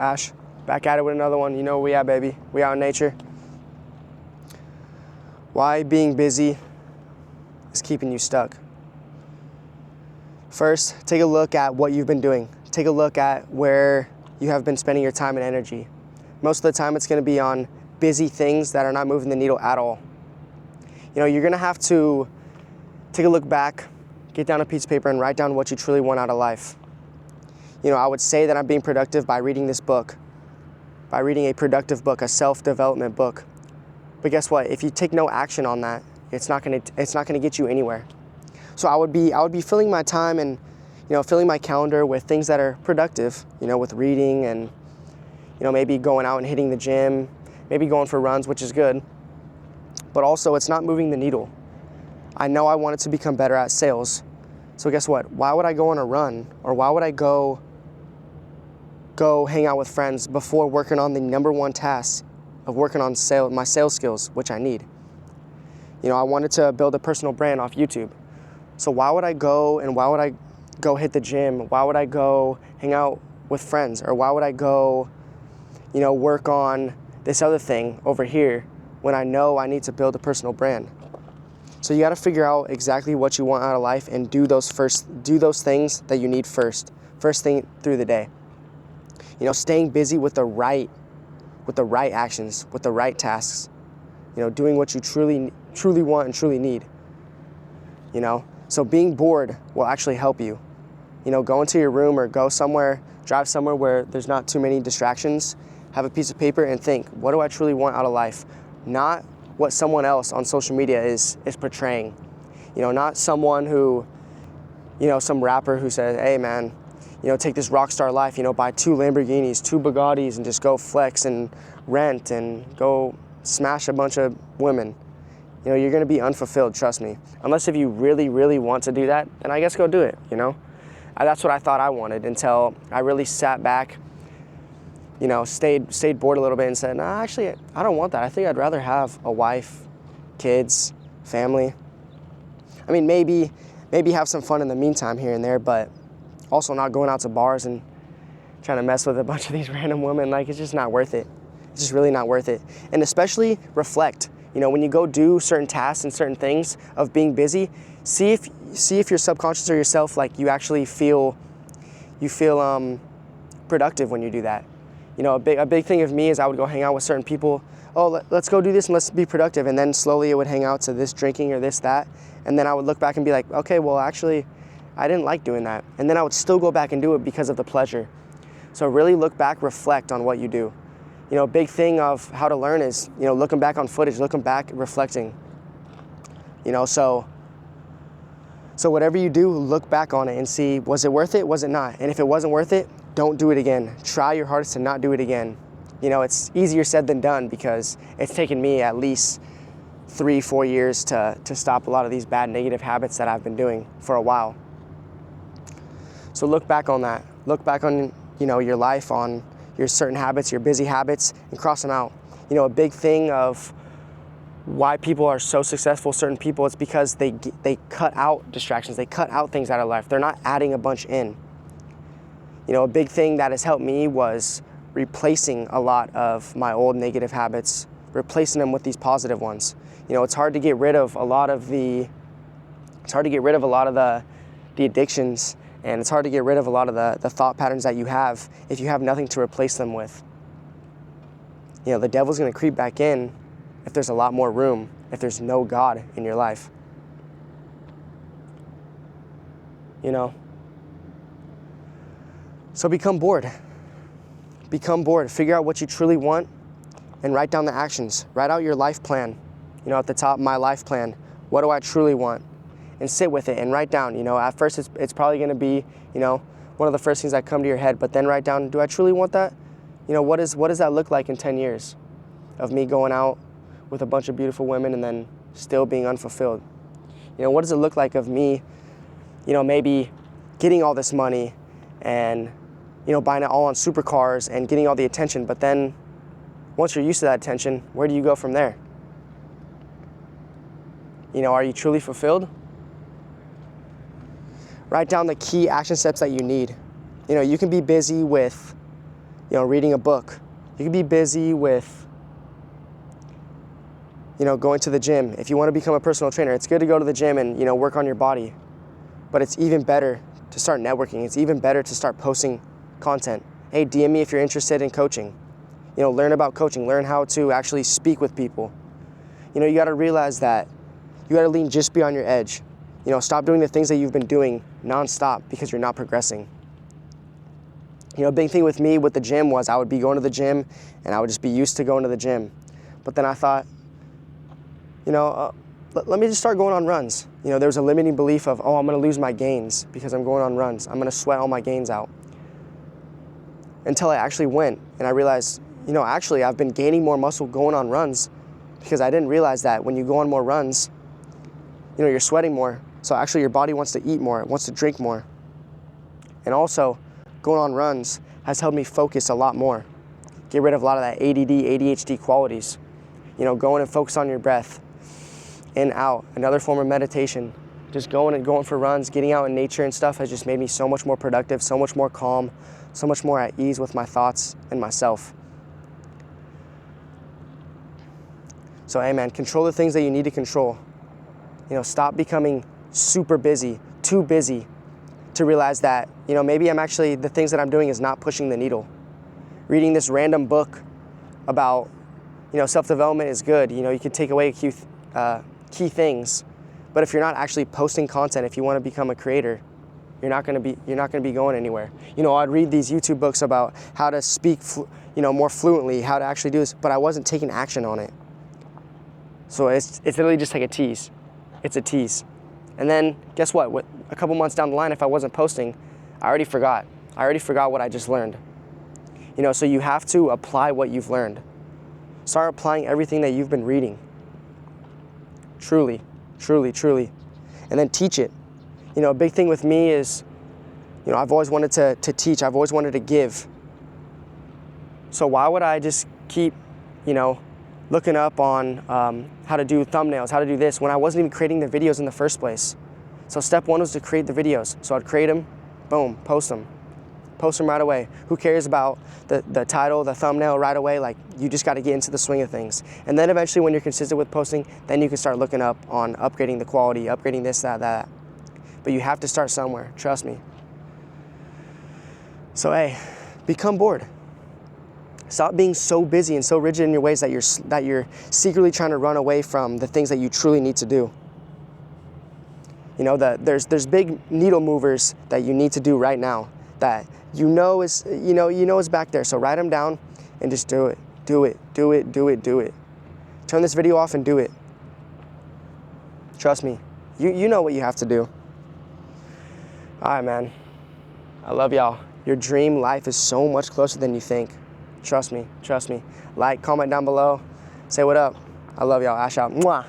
Ash, back at it with another one. You know where we at, baby. We out in nature. Why being busy is keeping you stuck. First, take a look at what you've been doing. Take a look at where you have been spending your time and energy. Most of the time it's gonna be on busy things that are not moving the needle at all. You know, you're gonna have to take a look back, get down a piece of paper and write down what you truly want out of life. You know, I would say that I'm being productive by reading this book, by reading a productive book, a self-development book. But guess what? If you take no action on that, it's not gonna get you anywhere. So I would be filling my time and, you know, filling my calendar with things that are productive, you know, with reading and, you know, maybe going out and hitting the gym, maybe going for runs, which is good. But also it's not moving the needle. I know I wanted to become better at sales. So guess what? Why would I go on a run, or why would I go hang out with friends before working on the number one task of working on my sales skills, which I need? You know, I wanted to build a personal brand off YouTube. So why would I go hit the gym? Why would I go hang out with friends? Or why would I go, you know, work on this other thing over here when I know I need to build a personal brand? So you got to figure out exactly what you want out of life and do those things that you need first thing through the day. You know, staying busy with the right actions, with the right tasks. You know, doing what you truly want and truly need. You know, so being bored will actually help you. You know, go into your room or drive somewhere where there's not too many distractions. Have a piece of paper and think, what do I truly want out of life? Not what someone else on social media is portraying. You know, not someone who, you know, some rapper who says, hey man, you know, take this rock star life, you know, buy 2 Lamborghinis, 2 Bugattis and just go flex and rent and go smash a bunch of women. You know, you're gonna be unfulfilled, trust me. Unless if you really, really want to do that, then I guess go do it, you know? That's what I thought I wanted until I really sat back, you know, stayed bored a little bit and said, nah, actually, I don't want that. I think I'd rather have a wife, kids, family. I mean, maybe have some fun in the meantime here and there, but also not going out to bars and trying to mess with a bunch of these random women. Like, it's just not worth it. It's just really not worth it. And especially reflect. You know, when you go do certain tasks and certain things of being busy, see if your subconscious or yourself, like, you actually feel productive when you do that. You know, a big thing of me is I would go hang out with certain people. Oh, let's go do this and let's be productive. And then slowly it would hang out to this drinking or this, that. And then I would look back and be like, okay, well, actually, I didn't like doing that. And then I would still go back and do it because of the pleasure. So really look back, reflect on what you do. You know, a big thing of how to learn is, you know, looking back on footage, looking back, reflecting. You know, so whatever you do, look back on it and see, was it worth it, was it not? And if it wasn't worth it, don't do it again. Try your hardest to not do it again. You know, it's easier said than done because it's taken me at least 3-4 years to stop a lot of these bad negative habits that I've been doing for a while. So look back on that. Look back on, you know, your life, on your certain habits, your busy habits, and cross them out. You know, a big thing of why people are so successful, certain people, it's because they cut out distractions. They cut out things out of life. They're not adding a bunch in. You know, a big thing that has helped me was replacing a lot of my old negative habits, replacing them with these positive ones. You know, it's hard to get rid of a lot of the addictions, and it's hard to get rid of a lot of the thought patterns that you have if you have nothing to replace them with. You know, the devil's gonna creep back in if there's a lot more room, if there's no God in your life. You know? So become bored. Become bored. Figure out what you truly want and write down the actions. Write out your life plan. You know, at the top, my life plan. What do I truly want? And sit with it and write down. You know, at first it's probably gonna be, you know, one of the first things that come to your head, but then write down, do I truly want that? You know, what does that look like in 10 years of me going out with a bunch of beautiful women and then still being unfulfilled? You know, what does it look like of me, you know, maybe getting all this money and, you know, buying it all on supercars and getting all the attention, but then once you're used to that attention, where do you go from there? You know, are you truly fulfilled? Write down the key action steps that you need. You know, you can be busy with, reading a book. You could be busy with, going to the gym. If you want to become a personal trainer, it's good to go to the gym and, work on your body. But it's even better to start networking. It's even better to start posting content. Hey, DM me if you're interested in coaching. Learn about coaching. Learn how to actually speak with people. You got to realize that you got to lean just beyond your edge. Stop doing the things that you've been doing nonstop because you're not progressing. A big thing with me with the gym was I would be going to the gym and I would just be used to going to the gym. But then I thought, let me just start going on runs. There was a limiting belief of, I'm going to lose my gains because I'm going on runs. I'm going to sweat all my gains out. Until I actually went and I realized, actually I've been gaining more muscle going on runs because I didn't realize that when you go on more runs, you're sweating more. So actually your body wants to eat more, it wants to drink more. And also, going on runs has helped me focus a lot more. Get rid of a lot of that ADD, ADHD qualities. Going and focus on your breath, in, out, another form of meditation. Just going for runs, getting out in nature and stuff has just made me so much more productive, so much more calm, so much more at ease with my thoughts and myself. So hey man, control the things that you need to control. Stop becoming super busy, too busy to realize that, maybe the things that I'm doing is not pushing the needle. Reading this random book about, self-development is good. You can take away key things, but if you're not actually posting content, if you want to become a creator, you're not going to be going anywhere. I'd read these YouTube books about how to speak, more fluently, how to actually do this, but I wasn't taking action on it. So it's literally just like a tease. It's a tease. And then guess what? A couple months down the line, if I wasn't posting, I already forgot. I already forgot what I just learned. So you have to apply what you've learned. Start applying everything that you've been reading. Truly, truly, truly. And then teach it. A big thing with me is, I've always wanted to teach. I've always wanted to give. So why would I just keep, looking up on how to do thumbnails, how to do this, when I wasn't even creating the videos in the first place? So step one was to create the videos. So I'd create them, boom, post them. Post them right away. Who cares about the title, the thumbnail right away? Like, you just got to get into the swing of things. And then eventually when you're consistent with posting, then you can start looking up on upgrading the quality, upgrading this, that. But you have to start somewhere, trust me. So hey, become bored. Stop being so busy and so rigid in your ways that you're secretly trying to run away from the things that you truly need to do. There's big needle movers that you need to do right now that is back there. So write them down and just do it. Do it. Do it. Do it. Do it. Turn this video off and do it. Trust me. You know what you have to do. All right, man. I love y'all. Your dream life is so much closer than you think. Trust me. Trust me. Like, comment down below. Say what up. I love y'all. Ash out. Mwah.